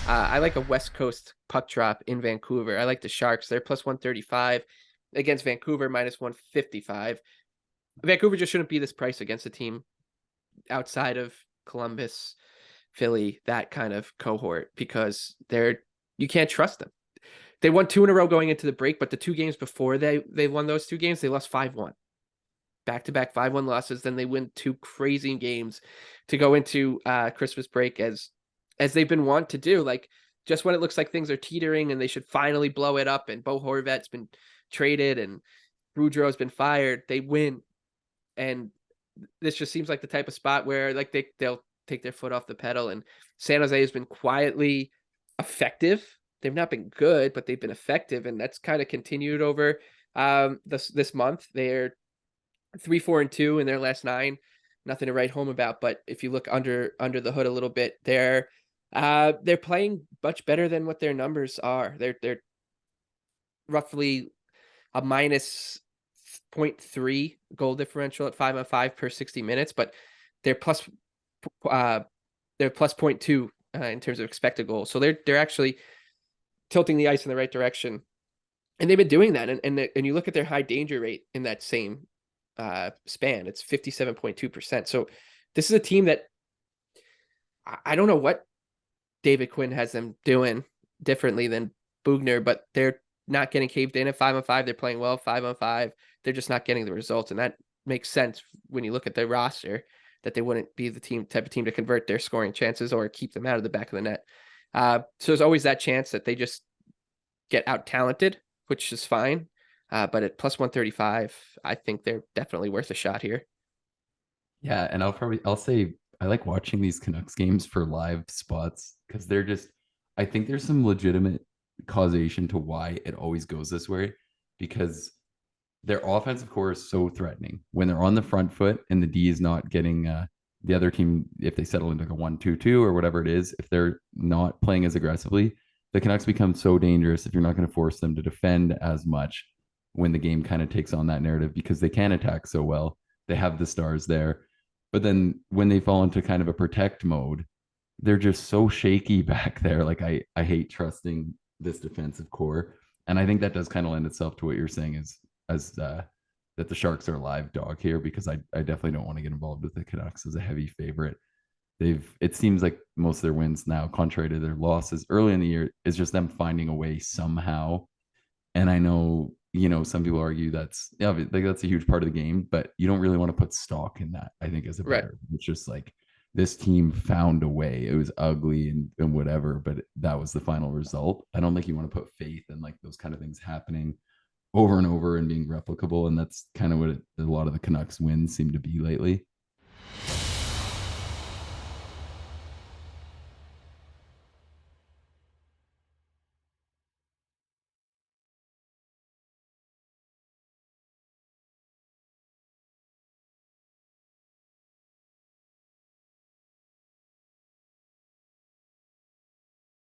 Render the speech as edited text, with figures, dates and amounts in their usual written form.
I like a West Coast puck drop in Vancouver. I like the Sharks. They're plus 135 against Vancouver, minus 155. Vancouver just shouldn't be this price against a team outside of Columbus, Philly, that kind of cohort, because you can't trust them. They won 2 in a row going into the break, but the 2 games before they won those 2 games, they lost 5-1. Back-to-back 5-1 losses. Then they win 2 crazy games to go into Christmas break as they've been wont to do. Like, just when it looks like things are teetering and they should finally blow it up, and Bo Horvat's been traded and Boudreau's been fired, they win. And this just seems like the type of spot where like they'll take their foot off the pedal. And San Jose has been quietly effective. They've not been good, but they've been effective, and that's kind of continued over this month. They're 3-4-2 in their last 9. Nothing to write home about. But if you look under the hood a little bit, they're playing much better than what their numbers are. They're roughly a minus 0.3 goal differential at 5-on-5 per 60 minutes, but they're plus 0.2 in terms of expected goals. So they're actually tilting the ice in the right direction, and they've been doing that. And you look at their high danger rate in that same span, it's 57.2%. So this is a team that I don't know what David Quinn has them doing differently than Bugner, but they're not getting caved in at 5-on-5. They're playing well 5-on-5. They're just not getting the results, and that makes sense when you look at their roster, that they wouldn't be the type of team to convert their scoring chances or keep them out of the back of the net. So there's always that chance that they just get out talented, which is fine. But at plus 135, I think they're definitely worth a shot here. Yeah, and I'll say I like watching these Canucks games for live spots because I think there's some legitimate causation to why it always goes this way, because their offensive core is so threatening when they're on the front foot and the D is not getting the other team, if they settle into like a 1-2-2 or whatever it is, if they're not playing as aggressively, the Canucks become so dangerous if you're not going to force them to defend as much when the game kind of takes on that narrative, because they can attack so well. They have the stars there. But then when they fall into kind of a protect mode, they're just so shaky back there. Like I hate trusting this defensive core. And I think that does kind of lend itself to what you're saying is as that the Sharks are a live dog here, because I definitely don't want to get involved with the Canucks as a heavy favorite. It seems like most of their wins now, contrary to their losses early in the year, is just them finding a way somehow. And I know, some people argue that's that's a huge part of the game, but you don't really want to put stock in that, I think, as a Right. better. It's just like this team found a way. It was ugly and whatever, but that was the final result. I don't think you want to put faith in like those kind of things happening over and over and being replicable. And that's kind of what a lot of the Canucks wins seem to be lately.